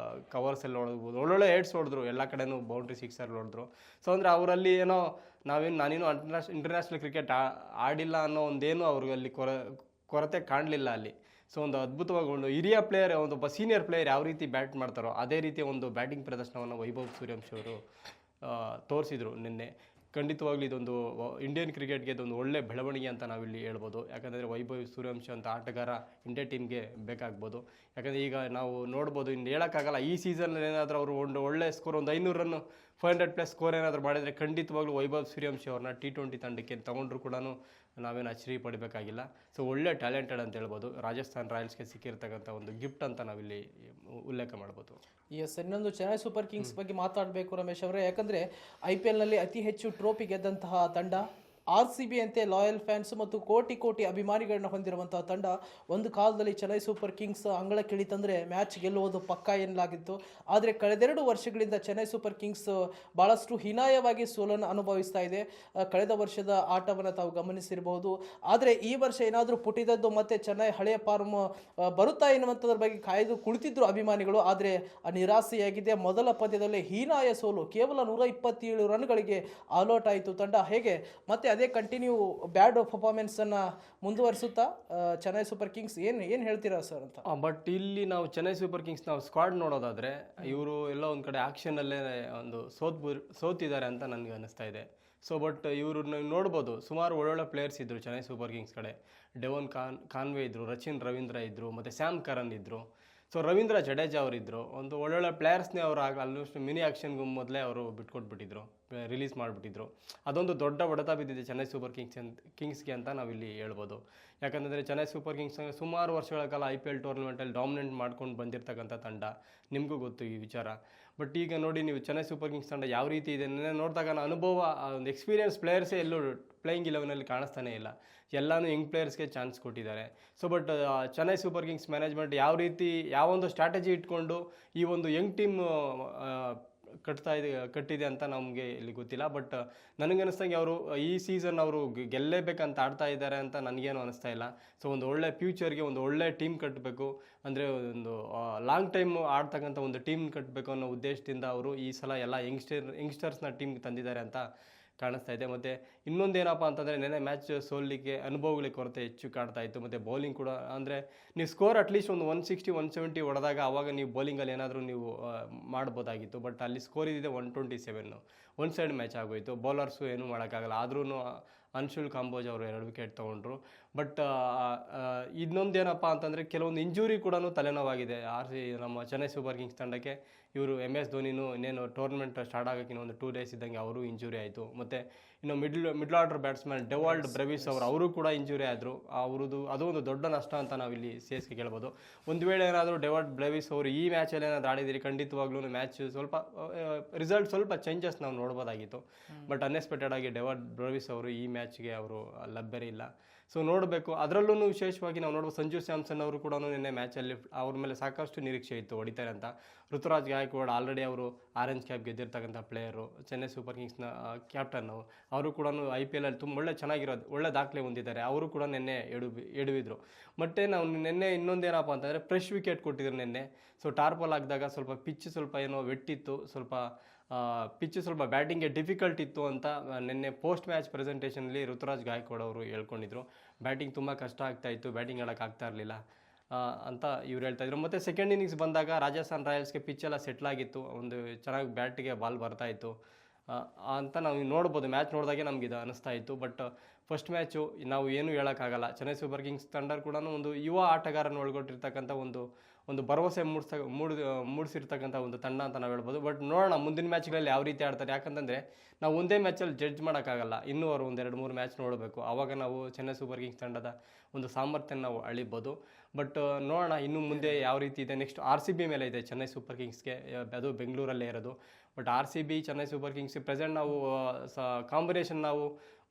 ಕವರ್ಸಲ್ಲಿ ಹೊಡೆದ್ಬೋದು, ಒಳ್ಳೊಳ್ಳೆ ಏಡ್ಸ್ ಹೊಡೆದ್ರು, ಎಲ್ಲ ಕಡೆನೂ ಬೌಂಡ್ರಿ ಸಿಕ್ಸರ್ ಹೊಡೆದ್ರು. ಸೊ ಅಂದರೆ ಅವರಲ್ಲಿ ಏನೋ ನಾನೇನು ಇಂಟರ್ನ್ಯಾಷನಲ್ ಕ್ರಿಕೆಟ್ ಆಡಿಲ್ಲ ಅನ್ನೋ ಒಂದೇನು ಅವ್ರಿಗೆ ಅಲ್ಲಿ ಕೊರತೆ ಕಾಣಲಿಲ್ಲ ಅಲ್ಲಿ. ಸೊ ಒಂದು ಅದ್ಭುತವಾಗಿ ಒಂದು ಹಿರಿಯ ಪ್ಲೇಯರ್, ಒಬ್ಬ ಸೀನಿಯರ್ ಪ್ಲೇಯರ್ ಯಾವ ರೀತಿ ಬ್ಯಾಟ್ ಮಾಡ್ತಾರೋ ಅದೇ ರೀತಿಯ ಒಂದು ಬ್ಯಾಟಿಂಗ್ ಪ್ರದರ್ಶನವನ್ನು ವೈಭವ್ ಸೂರ್ಯವಂಶಿ ಅವರು ತೋರಿಸಿದರು ನಿನ್ನೆ. ಖಂಡಿತವಾಗ್ಲೂ ಇದೊಂದು ಇಂಡಿಯನ್ ಕ್ರಿಕೆಟ್ಗೆ ಇದೊಂದು ಒಳ್ಳೆ ಬೆಳವಣಿಗೆ ಅಂತ ನಾವಿಲ್ಲಿ ಹೇಳ್ಬೋದು. ಯಾಕಂದರೆ ವೈಭವ್ ಸೂರ್ಯವಂಶಿ ಅಂತ ಆಟಗಾರ ಇಂಡಿಯಾ ಟೀಮ್ಗೆ ಬೇಕಾಗ್ಬೋದು. ಯಾಕಂದರೆ ಈಗ ನಾವು ನೋಡ್ಬೋದು, ಇನ್ನು ಹೇಳೋಕ್ಕಾಗಲ್ಲ, ಈ ಸೀಸನಲ್ಲಿ ಏನಾದರೂ ಅವರು ಒಂದು ಒಳ್ಳೆ ಸ್ಕೋರ್, ಒಂದು 500 ರನ್ನು 500+ ಸ್ಕೋರ್ ಏನಾದರೂ ಮಾಡಿದರೆ ಖಂಡಿತವಾಗ್ಲೂ ವೈಭವ್ ಸೂರ್ಯವಂಶಿ ಅವ್ರನ್ನ T20 ತಂಡಕ್ಕೆ ತಗೊಂಡ್ರು ಕೂಡ ನಾವೇನು ಅಚ್ಚರಿ ಪಡಬೇಕಾಗಿಲ್ಲ. ಸೊ ಒಳ್ಳೆ ಟ್ಯಾಲೆಂಟೆಡ್ ಅಂತ ಹೇಳ್ಬೋದು. ರಾಜಸ್ಥಾನ್ ರಾಯಲ್ಸ್ಗೆ ಸಿಕ್ಕಿರ್ತಕ್ಕಂಥ ಒಂದು ಗಿಫ್ಟ್ ಅಂತ ನಾವಿಲ್ಲಿ ಉಲ್ಲೇಖ ಮಾಡ್ಬೋದು. ಎಸ್, ಇನ್ನೊಂದು ಚೆನ್ನೈ ಸೂಪರ್ ಕಿಂಗ್ಸ್ ಬಗ್ಗೆ ಮಾತಾಡಬೇಕು ರಮೇಶ್ ಅವರೇ. ಯಾಕಂದರೆ IPLನಲ್ಲಿ ಅತಿ ಹೆಚ್ಚು ಟ್ರೋಫಿ ಗೆದ್ದಂತಹ ತಂಡ RCB ಅಂತೆ ಲಾಯಲ್ ಫ್ಯಾನ್ಸ್ ಮತ್ತು ಕೋಟಿ ಕೋಟಿ ಅಭಿಮಾನಿಗಳನ್ನ ಹೊಂದಿರುವಂತಹ ತಂಡ. ಒಂದು ಕಾಲದಲ್ಲಿ ಚೆನ್ನೈ ಸೂಪರ್ ಕಿಂಗ್ಸ್ ಅಂಗಳಕ್ಕಿಳಿತಂದರೆ ಮ್ಯಾಚ್ ಗೆಲ್ಲುವುದು ಪಕ್ಕಾ ಎನ್ನಲಾಗಿತ್ತು. ಆದರೆ ಕಳೆದೆರಡು ವರ್ಷಗಳಿಂದ ಚೆನ್ನೈ ಸೂಪರ್ ಕಿಂಗ್ಸ್ ಭಾಳಷ್ಟು ಹೀನಾಯವಾಗಿ ಸೋಲನ್ನು ಅನುಭವಿಸ್ತಾ ಇದೆ. ಕಳೆದ ವರ್ಷದ ಆಟವನ್ನು ತಾವು ಗಮನಿಸಿರಬಹುದು. ಆದರೆ ಈ ವರ್ಷ ಏನಾದರೂ ಪುಟಿದದ್ದು ಮತ್ತೆ ಚೆನ್ನೈ ಹಳೆಯ ಫಾರ್ಮ್ ಬರುತ್ತಾ ಎನ್ನುವಂಥದ್ರ ಬಗ್ಗೆ ಕಾಯ್ದು ಕುಳಿತಿದ್ರು ಅಭಿಮಾನಿಗಳು. ಆದರೆ ನಿರಾಸೆಯಾಗಿದೆ. ಮೊದಲ ಪಂದ್ಯದಲ್ಲಿ ಹೀನಾಯ ಸೋಲು, ಕೇವಲ 127 ರನ್ಗಳಿಗೆ ಆಲ್ಔಟ್ ಆಯಿತು ತಂಡ. ಹೇಗೆ ಮತ್ತೆ ಅದೇ ಕಂಟಿನ್ಯೂ ಬ್ಯಾಡ್ ಪರ್ಫಾರ್ಮೆನ್ಸ್ ಅನ್ನ ಮುಂದುವರಿಸುತ್ತಾ ಚೆನ್ನೈ ಸೂಪರ್ ಕಿಂಗ್ಸ್ ಏನ್ ಹೇಳ್ತೀರಾ ಸರ್ ಅಂತ? ಬಟ್ ಇಲ್ಲಿ ನಾವು ಚೆನ್ನೈ ಸೂಪರ್ ಕಿಂಗ್ಸ್ ನಾವು ಸ್ಕ್ವಾಡ್ ನೋಡೋದಾದ್ರೆ ಇವರು ಎಲ್ಲ ಒಂದು ಕಡೆ ಆಕ್ಷನಲ್ಲೇ ಒಂದು ಸೋತಿದ್ದಾರೆ ಅಂತ ನನಗೆ ಅನಿಸ್ತಾ ಇದೆ. ಸೊ ಬಟ್ ಇವರು ನೋಡ್ಬೋದು, ಸುಮಾರು ಒಳ್ಳೊಳ್ಳೆ ಪ್ಲೇಯರ್ಸ್ ಇದ್ದರು ಚೆನ್ನೈ ಸೂಪರ್ ಕಿಂಗ್ಸ್ ಕಡೆ. ಡೆವನ್ ಕಾನ್ವೆ ಇದ್ದರು, ರಚಿನ್ ರವೀಂದ್ರ ಇದ್ದರು, ಮತ್ತು ಸ್ಯಾಮ್ ಕರನ್ ಇದ್ದರು. ಸೊ ರವೀಂದ್ರ ಜಡೇಜಾ ಅವರಿದ್ದರು. ಒಂದು ಒಳ್ಳೊಳ್ಳೆ ಪ್ಲೇಯರ್ಸ್ನೇ ಅವರು ಆಲ್ಮೋಸ್ಟ್ ಮಿನಿ ಆಕ್ಷನ್ಗೂ ಮೊದಲೇ ಅವರು ಬಿಟ್ಕೊಟ್ಬಿಟ್ಟಿದ್ರು, ರಿಲೀಸ್ ಮಾಡಿಬಿಟ್ಟಿದ್ರು. ಅದೊಂದು ದೊಡ್ಡ ಹೊಡೆತ ಬಿದ್ದಿದೆ ಚೆನ್ನೈ ಸೂಪರ್ ಕಿಂಗ್ಸ್ಗೆ ಅಂತ ನಾವಿಲ್ಲಿ ಹೇಳ್ಬೋದು. ಯಾಕಂದರೆ ಚೆನ್ನೈ ಸೂಪರ್ ಕಿಂಗ್ಸ್ ಸುಮಾರು ವರ್ಷಗಳ ಕಾಲ IPL ಟೂರ್ನಮೆಂಟಲ್ಲಿ ಡಾಮಿನೇಟ್ ಮಾಡ್ಕೊಂಡು ಬಂದಿರತಕ್ಕಂಥ ತಂಡ, ನಿಮಗೂ ಗೊತ್ತು ಈ ವಿಚಾರ. ಬಟ್ ಈಗ ನೋಡಿ ನೀವು ಚೆನ್ನೈ ಸೂಪರ್ ಕಿಂಗ್ಸ್ ತಂಡ ಯಾವ ರೀತಿ ಇದೆ ನೋಡಿದಾಗ ಅನುಭವ, ಒಂದು ಎಕ್ಸ್ಪೀರಿಯನ್ಸ್ ಪ್ಲೇಯರ್ಸೇ ಎಲ್ಲೂ ಪ್ಲೇಯಿಂಗ್ 11ನಲ್ಲಿ ಕಾಣಿಸ್ತಾನೆ ಇಲ್ಲ. ಎಲ್ಲನೂ ಯಂಗ್ ಪ್ಲೇಯರ್ಸ್ಗೆ ಚಾನ್ಸ್ ಕೊಟ್ಟಿದ್ದಾರೆ. So but Chennai Super Kings management ಯಾವೊಂದು ಸ್ಟ್ರಾಟಜಿ ಇಟ್ಕೊಂಡು ಈ ಒಂದು ಯಂಗ್ ಟೀಮ್ ಕಟ್ಟಿದೆ ಅಂತ ನಮಗೆ ಇಲ್ಲಿ ಗೊತ್ತಿಲ್ಲ. ಬಟ್ ನನಗನ್ನಿಸ್ದಂಗೆ ಅವರು ಈ ಸೀಸನ್ ಅವರು ಗೆಲ್ಲೇಬೇಕಂತ ಆಡ್ತಾ ಇದ್ದಾರೆ ಅಂತ ನನಗೇನು ಅನಿಸ್ತಾ ಇಲ್ಲ. ಸೊ ಒಂದು ಒಳ್ಳೆ ಫ್ಯೂಚರ್ಗೆ ಒಂದು ಒಳ್ಳೆ ಟೀಮ್ ಕಟ್ಟಬೇಕು, ಅಂದರೆ ಒಂದು ಲಾಂಗ್ ಟೈಮ್ ಆಡ್ತಕ್ಕಂಥ ಒಂದು ಟೀಮ್ ಕಟ್ಟಬೇಕು ಅನ್ನೋ ಉದ್ದೇಶದಿಂದ ಅವರು ಈ ಸಲ ಎಲ್ಲ ಯಂಗ್ಸ್ಟರ್ಸ್ನ ಟೀಮ್ಗೆ ತಂದಿದ್ದಾರೆ ಅಂತ ಕಾಣಿಸ್ತಾ ಇದೆ. ಮತ್ತು ಇನ್ನೊಂದೇನಪ್ಪ ಅಂತಂದರೆ ನೆನೆ ಮ್ಯಾಚ್ ಸೋಲಿಗೆ ಅನುಭವಗಳಿಗೆ ಕೊರತೆ ಹೆಚ್ಚು ಕಾಡ್ತಾ ಇತ್ತು. ಮತ್ತು ಬೌಲಿಂಗ್ ಕೂಡ, ಅಂದರೆ ನೀವು ಸ್ಕೋರ್ ಅಟ್ಲೀಸ್ಟ್ ಒಂದು 160 170 ಹೊಡೆದಾಗ ಆವಾಗ ನೀವು ಬೌಲಿಂಗಲ್ಲಿ ಏನಾದರೂ ನೀವು ಮಾಡ್ಬೋದಾಗಿತ್ತು. ಬಟ್ ಅಲ್ಲಿ ಸ್ಕೋರ್ ಇದ್ದಿದೆ 127, ಒನ್ ಸೈಡ್ ಮ್ಯಾಚ್ ಆಗೋಯಿತು. ಬೌಲರ್ಸು ಏನೂ ಮಾಡೋಕ್ಕಾಗಲ್ಲ. ಆದ್ರೂ ಅನ್ಶುಲ್ ಕಾಂಬೋಜ್ ಅವರು 2 ವಿಕೆಟ್ ತೊಗೊಂಡ್ರು. ಬಟ್ ಇನ್ನೊಂದೇನಪ್ಪ ಅಂತಂದರೆ ಕೆಲವೊಂದು ಇಂಜುರಿ ಕೂಡ ತಲೆನೋವಾಗಿದೆ ನಮ್ಮ ಚೆನ್ನೈ ಸೂಪರ್ ಕಿಂಗ್ಸ್ ತಂಡಕ್ಕೆ. ಇವರು MS ಧೋನಿನೂ ಇನ್ನೇನು ಟೂರ್ನಮೆಂಟ್ ಸ್ಟಾರ್ಟ್ ಆಗೋಕ್ಕೆ ಇನ್ನೊಂದು 2 ಡೇಸ್ ಇದ್ದಂಗೆ ಅವರು ಇಂಜುರಿ ಆಯಿತು. ಮತ್ತು ಇನ್ನು ಮಿಡ್ಲ್ ಆರ್ಡರ್ ಬ್ಯಾಟ್ಸ್ಮನ್ ಡೆವಾಲ್ಡ್ ಬ್ರೆವಿಸ್ ಅವರು ಕೂಡ ಇಂಜುರಿ ಆದರು. ಅದು ಒಂದು ದೊಡ್ಡ ನಷ್ಟ ಅಂತ ನಾವಿಲ್ಲಿ CSK ಕೇಳ್ಬೋದು. ಒಂದು ವೇಳೆ ಏನಾದರೂ ಡೆವಾಲ್ಡ್ ಬ್ರೆವಿಸ್ ಅವರು ಈ ಮ್ಯಾಚಲ್ಲಿ ಏನಾದರೂ ಆಡಿದಿರಿ ಖಂಡಿತವಾಗ್ಲೂ ಮ್ಯಾಚ್ ಸ್ವಲ್ಪ ರಿಸಲ್ಟ್ ಸ್ವಲ್ಪ ಚೇಂಜಸ್ ನಾವು ನೋಡ್ಬೋದಾಗಿತ್ತು. ಬಟ್ ಅನ್ಎಕ್ಸ್ಪೆಕ್ಟೆಡ್ ಆಗಿ ಡೆವಾಲ್ಡ್ ಬ್ರೆವಿಸ್ ಅವರು ಈ ಮ್ಯಾಚ್ಗೆ ಅವರು ಲಭ್ಯರಿಲ್ಲ. ಸೊ ನೋಡಬೇಕು. ಅದರಲ್ಲೂ ವಿಶೇಷವಾಗಿ ನಾವು ನೋಡ್ಬೋದು, ಸಂಜು ಸ್ಯಾಮ್ಸನ್ ಅವರು ಕೂಡ ನಿನ್ನೆ ಮ್ಯಾಚಲ್ಲಿ ಅವ್ರ ಮೇಲೆ ಸಾಕಷ್ಟು ನಿರೀಕ್ಷೆ ಇತ್ತು ಹೊಡಿತಾರೆ ಅಂತ. ಋತುರಾಜ್ ಗಾಯಕ್ವಾಡ್ ಆಲ್ರೆಡಿ ಅವರು ಆರೆಂಜ್ ಕ್ಯಾಪ್ ಗೆದ್ದಿರ್ತಕ್ಕಂಥ ಪ್ಲೇಯರು, ಚೆನ್ನೈ ಸೂಪರ್ ಕಿಂಗ್ಸ್ನ ಕ್ಯಾಪ್ಟನ್ನು. ಅವರು ಕೂಡ IPLಲ್ಲಿ ತುಂಬ ಒಳ್ಳೆ ದಾಖಲೆ ಹೊಂದಿದ್ದಾರೆ. ಅವರು ಕೂಡ ನಿನ್ನೆ ಎಡವಿದ್ರು. ಮತ್ತೆ ನಾವು ನಿನ್ನೆ ಇನ್ನೊಂದೇನಪ್ಪ ಅಂತಂದರೆ ಫ್ರೆಶ್ ವಿಕೆಟ್ ಕೊಟ್ಟಿದ್ರು ನಿನ್ನೆ. ಸೊ ಟಾರ್ಪಲ್ ಹಾಕಿದಾಗ ಸ್ವಲ್ಪ ಪಿಚ್ ಸ್ವಲ್ಪ ಏನೋ ವೆಟ್ಟಿತ್ತು, ಪಿಚ್ ಸ್ವಲ್ಪ ಬ್ಯಾಟಿಂಗ್ಗೆ ಡಿಫಿಕಲ್ಟ್ ಇತ್ತು ಅಂತ ನಿನ್ನೆ ಪೋಸ್ಟ್ ಮ್ಯಾಚ್ ಪ್ರೆಸೆಂಟೇಷನಲ್ಲಿ ಋತುರಾಜ್ ಗಾಯಕ್ವಾಡ್ ಅವರು ಹೇಳ್ಕೊಂಡಿದ್ರು. ಬ್ಯಾಟಿಂಗ್ ತುಂಬ ಕಷ್ಟ ಆಗ್ತಾಯಿತ್ತು, ಬ್ಯಾಟಿಂಗ್ ಆಡೋಕ್ಕಾಗ್ತಾ ಇರಲಿಲ್ಲ ಅಂತ ಇವ್ರು ಹೇಳ್ತಾಯಿದ್ರು. ಮತ್ತು ಸೆಕೆಂಡ್ ಇನ್ನಿಂಗ್ಸ್ ಬಂದಾಗ ರಾಜಸ್ಥಾನ್ ರಾಯಲ್ಸ್ಗೆ ಪಿಚ್ಚೆಲ್ಲ ಸೆಟ್ಲಾಗಿತ್ತು, ಒಂದು ಚೆನ್ನಾಗಿ ಬ್ಯಾಟಿಗೆ ಬಾಲ್ ಬರ್ತಾಯಿತ್ತು ಅಂತ ನಾವು ನೋಡ್ಬೋದು. ಮ್ಯಾಚ್ ನೋಡಿದಾಗೆ ನಮ್ಗೆ ಇದು ಅನಿಸ್ತಾ ಇತ್ತು. ಬಟ್ ಫಸ್ಟ್ ಮ್ಯಾಚು ನಾವು ಏನೂ ಹೇಳೋಕ್ಕಾಗಲ್ಲ. ಚೆನ್ನೈ ಸೂಪರ್ ಕಿಂಗ್ಸ್ ತಂಡ ಕೂಡ ಒಂದು ಯುವ ಆಟಗಾರನ ಒಳಗೊಂಡಿರ್ತಕ್ಕಂಥ ಒಂದು ಭರವಸೆ ಮೂಡಿಸಿರ್ತಕ್ಕಂಥ ಒಂದು ತಂಡ ಅಂತ ನಾವು ಹೇಳ್ಬೋದು. ಬಟ್ ನೋಡೋಣ ಮುಂದಿನ ಮ್ಯಾಚ್ಗಳಲ್ಲಿ ಯಾವ ರೀತಿ ಆಡ್ತಾರೆ. ಯಾಕಂತಂದರೆ ನಾವು ಒಂದೇ ಮ್ಯಾಚಲ್ಲಿ ಜಡ್ಜ್ ಮಾಡೋಕ್ಕಾಗಲ್ಲ. ಇನ್ನೂ ಅವರು 1-2-3 ಮ್ಯಾಚ್ ನೋಡಬೇಕು. ಆವಾಗ ನಾವು ಚೆನ್ನೈ ಸೂಪರ್ ಕಿಂಗ್ಸ್ ತಂಡದ ಒಂದು ಸಾಮರ್ಥ್ಯ ನಾವು ಅಳಿಬೋದು. ಬಟ್ ನೋಡೋಣ ಇನ್ನು ಮುಂದೆ ಯಾವ ರೀತಿ ಇದೆ. ನೆಕ್ಸ್ಟ್ RCB ಮೇಲೆ ಇದೆ ಚೆನ್ನೈ ಸೂಪರ್ ಕಿಂಗ್ಸ್ಗೆ, ಅದು ಬೆಂಗಳೂರಲ್ಲೇ ಇರೋದು. But RCB Chennai Super Kings present ನಾವು ಕಾಂಬಿನೇಷನ್ ನಾವು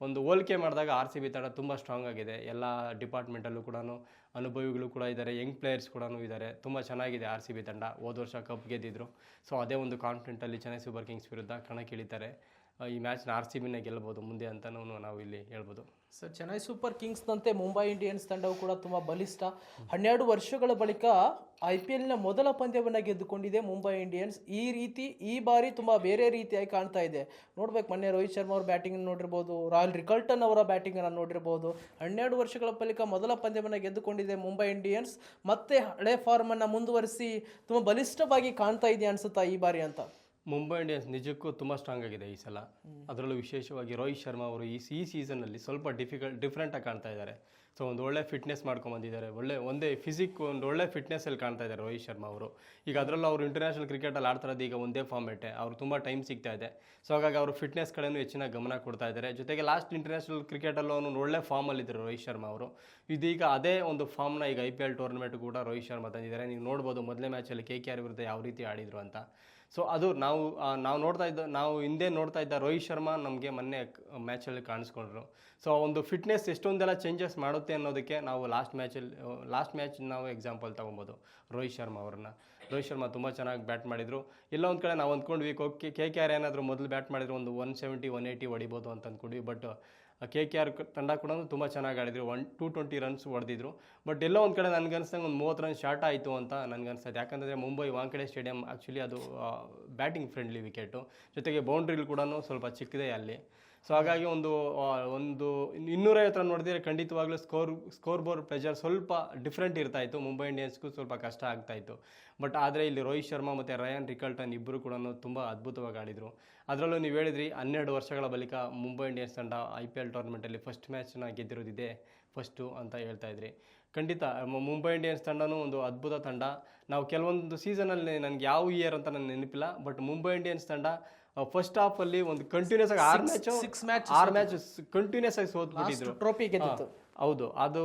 ಒಂದು ಹೋಲಿಕೆ ಮಾಡಿದಾಗ RCB ತಂಡ ತುಂಬ ಸ್ಟ್ರಾಂಗ್ ಆಗಿದೆ. ಎಲ್ಲ ಡಿಪಾರ್ಟ್ಮೆಂಟಲ್ಲೂ ಕೂಡ ಅನುಭವಿಗಳು ಕೂಡ ಇದ್ದಾರೆ, ಯಂಗ್ ಪ್ಲೇಯರ್ಸ್ ಕೂಡ ಇದ್ದಾರೆ. ತುಂಬ ಚೆನ್ನಾಗಿದೆ RCB ತಂಡ. ಹೋದ ವರ್ಷ ಕಪ್ ಗೆದ್ದಿದ್ರು. ಸೊ ಅದೇ ಒಂದು ಕಾನ್ಫಿಡೆಂಟಲ್ಲಿ ಚೆನ್ನೈ ಸೂಪರ್ ಕಿಂಗ್ಸ್ ವಿರುದ್ಧ ಕಣಕ್ಕಿಳಿತಾರೆ. ಈ ಮ್ಯಾಚ್ನ RCBನೇ ಗೆಲ್ಲಬಹುದು ಮುಂದೆ ಅಂತಲೂ ನಾವು ಇಲ್ಲಿ ಹೇಳ್ಬೋದು. ಸರ್, ಚೆನ್ನೈ ಸೂಪರ್ ಕಿಂಗ್ಸ್ನಂತೆ ಮುಂಬೈ ಇಂಡಿಯನ್ಸ್ ತಂಡವು ಕೂಡ ತುಂಬ ಬಲಿಷ್ಠ. 12 ವರ್ಷಗಳ ಬಳಿಕ IPLನ ಮೊದಲ ಪಂದ್ಯವನ್ನು ಗೆದ್ದುಕೊಂಡಿದೆ ಮುಂಬೈ ಇಂಡಿಯನ್ಸ್. ಈ ಬಾರಿ ತುಂಬ ಬೇರೆ ರೀತಿಯಾಗಿ ಕಾಣ್ತಾ ಇದೆ. ನೋಡ್ಬೇಕು, ಮೊನ್ನೆ ರೋಹಿತ್ ಶರ್ಮಾ ಅವ್ರ ಬ್ಯಾಟಿಂಗ್ ನೋಡಿರ್ಬೋದು, ರಾಯಲ್ ರಿಕಲ್ಟನ್ ಅವರ ಬ್ಯಾಟಿಂಗನ್ನು ನೋಡಿರ್ಬೋದು. 12 ವರ್ಷಗಳ ಬಳಿಕ ಮೊದಲ ಪಂದ್ಯವನ್ನು ಗೆದ್ದುಕೊಂಡಿದೆ ಮುಂಬೈ ಇಂಡಿಯನ್ಸ್. ಮತ್ತೆ ಹಳೆ ಫಾರ್ಮನ್ನು ಮುಂದುವರಿಸಿ ತುಂಬ ಬಲಿಷ್ಠವಾಗಿ ಕಾಣ್ತಾ ಇದೆ ಅನಿಸುತ್ತಾ ಈ ಬಾರಿ ಅಂತ? ಮುಂಬೈ ಇಂಡಿಯನ್ಸ್ ನಿಜಕ್ಕೂ ತುಂಬ ಸ್ಟ್ರಾಂಗ್ ಆಗಿದೆ ಈ ಸಲ. ಅದರಲ್ಲೂ ವಿಶೇಷವಾಗಿ ರೋಹಿತ್ ಶರ್ಮಾ ಅವರು ಈ ಸೀಸನಲ್ಲಿ ಸ್ವಲ್ಪ ಡಿಫ್ರೆಂಟಾಗಿ ಕಾಣ್ತಾ ಇದ್ದಾರೆ. ಸೊ ಒಂದು ಒಳ್ಳೆ ಫಿಟ್ನೆಸ್ ಮಾಡ್ಕೊಂಬಂದಿದ್ದಾರೆ, ಒಂದೇ ಫಿಸಿಕ್ ಒಂದು ಒಳ್ಳೆ ಫಿಟ್ನೆಸ್ಸಲ್ಲಿ ಕಾಣ್ತಾ ಇದ್ದಾರೆ ರೋಹಿತ್ ಶರ್ಮಾ ಅವರು. ಈಗ ಅದರಲ್ಲೂ ಅವರು ಇಂಟರ್ನ್ಯಾಷನಲ್ ಕ್ರಿಕೆಟಲ್ಲಿ ಆಡ್ತಾ ಇರೋದು ಈಗ ಒಂದೇ ಫಾರ್ಮೇಟೆ, ಅವ್ರು ತುಂಬ ಟೈಮ್ ಸಿಗ್ತಾ ಇದೆ. ಸೊ ಹಾಗಾಗಿ ಅವರು ಫಿಟ್ನೆಸ್ ಕಡೆನೂ ಹೆಚ್ಚಿನ ಗಮನ ಕೊಡ್ತಾ ಇದ್ದಾರೆ. ಜೊತೆಗೆ ಲಾಸ್ಟ್ ಇಂಟರ್ನ್ಯಾಷನಲ್ ಕ್ರಿಕೆಟಲ್ಲೂ ಅವನು ಒಳ್ಳೆ ಫಾರ್ಮಲ್ಲಿದ್ದರು ರೋಹಿತ್ ಶರ್ಮಾ ಅವರು. ಇದೀಗ ಅದೇ ಒಂದು ಫಾರ್ಮ್ನ ಈಗ IPL ಟೂರ್ನಮೆಂಟ್ ಕೂಡ ರೋಹಿತ್ ಶರ್ಮಾ ತಂದಿದ್ದಾರೆ. ನೀವು ನೋಡ್ಬೋದು ಮೊದಲನೇ ಮ್ಯಾಚಲ್ಲಿ KKR ವಿರುದ್ಧ ಯಾವ ರೀತಿ ಆಡಿದರು ಅಂತ. ಸೊ ಅದು ನಾವು ಹಿಂದೆ ನೋಡ್ತಾ ಇದ್ದ ರೋಹಿತ್ ಶರ್ಮಾ ನಮಗೆ ಮೊನ್ನೆ ಮ್ಯಾಚಲ್ಲಿ ಕಾಣಿಸ್ಕೊಂಡ್ರು. ಸೊ ಒಂದು ಫಿಟ್ನೆಸ್ ಎಷ್ಟೊಂದೆಲ್ಲ ಚೇಂಜಸ್ ಮಾಡುತ್ತೆ ಅನ್ನೋದಕ್ಕೆ ನಾವು ಲಾಸ್ಟ್ ಮ್ಯಾಚ್ ನಾವು ಎಕ್ಸಾಂಪಲ್ ತೊಗೊಬೋದು ರೋಹಿತ್ ಶರ್ಮಾ ಅವ್ರನ್ನ. ರೋಹಿತ್ ಶರ್ಮಾ ತುಂಬ ಚೆನ್ನಾಗಿ ಬ್ಯಾಟ್ ಮಾಡಿದರು. ಎಲ್ಲ ಒಂದು ಕಡೆ ನಾವು ಅಂದ್ಕೊಂಡ್ವಿ KKR ಏನಾದರೂ ಮೊದಲು ಬ್ಯಾಟ್ ಮಾಡಿದ್ರು ಒಂದು 170 180 ಹೊಡಿಬೋದು ಅಂತ ಅಂದ್ಕೊಂಡ್ವಿ. ಬಟ್ KKR ತಂಡ ಕೂಡ ತುಂಬ ಚೆನ್ನಾಗಿ ಆಡಿದ್ರು, 220 ರನ್ಸ್ ಹೊಡೆದಿದ್ರು. ಬಟ್ ಎಲ್ಲೋ ಒಂದು ಕಡೆ ನನಗನ್ಸ್ದಂಗೆ ಒಂದು 30 ರನ್ ಶಾರ್ಟ್ ಆಯಿತು ಅಂತ ನನಗನ್ಸ್ತದೆ. ಯಾಕಂದರೆ ಮುಂಬೈ ವಾಂಖೆಡೆ ಸ್ಟೇಡಿಯಂ ಆ್ಯಕ್ಚುಲಿ ಅದು ಬ್ಯಾಟಿಂಗ್ ಫ್ರೆಂಡ್ಲಿ ವಿಕೆಟು, ಜೊತೆಗೆ ಬೌಂಡ್ರಿಲಿ ಕೂಡ ಸ್ವಲ್ಪ ಚಿಕ್ಕದೇ ಅಲ್ಲಿ. ಸೊ ಹಾಗಾಗಿ ಒಂದು 250 ರನ್ ಹೊಡೆದಿದ್ರೆ ಖಂಡಿತವಾಗ್ಲೂ ಸ್ಕೋರ್ ಬೋರ್ಡ್ ಪ್ರೆಷರ್ ಸ್ವಲ್ಪ ಡಿಫ್ರೆಂಟ್ ಇರ್ತಾಯಿತ್ತು, ಮುಂಬೈ ಇಂಡಿಯನ್ಸ್ಗೂ ಸ್ವಲ್ಪ ಕಷ್ಟ ಆಗ್ತಾಯಿತ್ತು. ಬಟ್ ಆದರೆ ಇಲ್ಲಿ ರೋಹಿತ್ ಶರ್ಮಾ ಮತ್ತು ರಯಾನ್ ರಿಕಲ್ಟನ್ ಇಬ್ಬರು ಕೂಡ ತುಂಬ ಅದ್ಭುತವಾಗಿ ಆಡಿದರು. ಅದರಲ್ಲೂ ನೀವು ಹೇಳಿದ್ರಿ 12 ವರ್ಷಗಳ ಬಳಿಕ ಮುಂಬೈ ಇಂಡಿಯನ್ಸ್ ತಂಡ IPL ಟೂರ್ನಮೆಂಟಲ್ಲಿ ಫಸ್ಟ್ ಮ್ಯಾಚ್ನ ಗೆದ್ದಿರೋದಿದೆ ಫಸ್ಟು ಅಂತ ಹೇಳ್ತಾ ಇದ್ರಿ. ಖಂಡಿತ ಮುಂಬೈ ಇಂಡಿಯನ್ಸ್ ತಂಡನೂ ಒಂದು ಅದ್ಭುತ ತಂಡ. ನಾವು ಕೆಲವೊಂದು ಸೀಸನಲ್ಲಿ ನನಗೆ ಯಾವ ಇಯರ್ ಅಂತ ನನಗೆ ನೆನಪಿಲ್ಲ, ಬಟ್ ಮುಂಬೈ ಇಂಡಿಯನ್ಸ್ ತಂಡ ಫಸ್ಟ್ ಹಾಫಲ್ಲಿ ಒಂದು ಕಂಟಿನ್ಯೂಸ್ ಆಗಿ 6 ಮ್ಯಾಚ್ ಕಂಟಿನ್ಯೂಸ್ ಆಗಿ ಸೋತ್ಬಿಟ್ಟಿದ್ರು, ಟ್ರೋಫಿ ಗೆದ್ದಿತ್ತು. ಹೌದು, ಅದು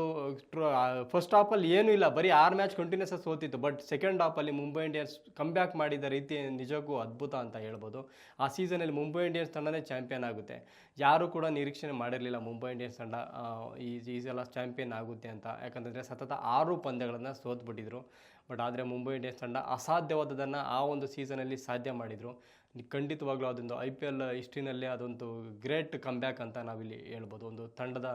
ಫಸ್ಟ್ ಹಾಫಲ್ಲಿ ಏನೂ ಇಲ್ಲ, ಬರೀ 6 ಮ್ಯಾಚ್ ಕಂಟಿನ್ಯೂಸ್ ಆಗಿ ಸೋತಿತ್ತು. ಬಟ್ ಸೆಕೆಂಡ್ ಹಾಫಲ್ಲಿ ಮುಂಬೈ ಇಂಡಿಯನ್ಸ್ ಕಮ್ಬ್ಯಾಕ್ ಮಾಡಿದ ರೀತಿ ನಿಜಕ್ಕೂ ಅದ್ಭುತ ಅಂತ ಹೇಳ್ಬೋದು. ಆ ಸೀಸನಲ್ಲಿ ಮುಂಬೈ ಇಂಡಿಯನ್ಸ್ ತಂಡನೇ ಚಾಂಪಿಯನ್ ಆಗುತ್ತೆ. ಯಾರೂ ಕೂಡ ನಿರೀಕ್ಷಣೆ ಮಾಡಿರಲಿಲ್ಲ ಮುಂಬೈ ಇಂಡಿಯನ್ಸ್ ತಂಡ ಈ ಸಲ ಚಾಂಪಿಯನ್ ಆಗುತ್ತೆ ಅಂತ. ಯಾಕಂತಂದರೆ ಸತತ 6 ಪಂದ್ಯಗಳನ್ನು ಸೋತ್ಬಿಟ್ಟಿದ್ರು. ಬಟ್ ಆದರೆ ಮುಂಬೈ ಇಂಡಿಯನ್ಸ್ ತಂಡ ಅಸಾಧ್ಯವಾದದನ್ನು ಆ ಒಂದು ಸೀಸನಲ್ಲಿ ಸಾಧ್ಯ ಮಾಡಿದರು. ಖಂಡಿತವಾಗ್ಲೂ ಅದೊಂದು IPL ಹಿಸ್ಟ್ರಿನಲ್ಲೇ ಅದೊಂದು ಗ್ರೇಟ್ ಕಮ್ಬ್ಯಾಕ್ ಅಂತ ನಾವಿಲ್ಲಿ ಹೇಳ್ಬೋದು, ಒಂದು ತಂಡದ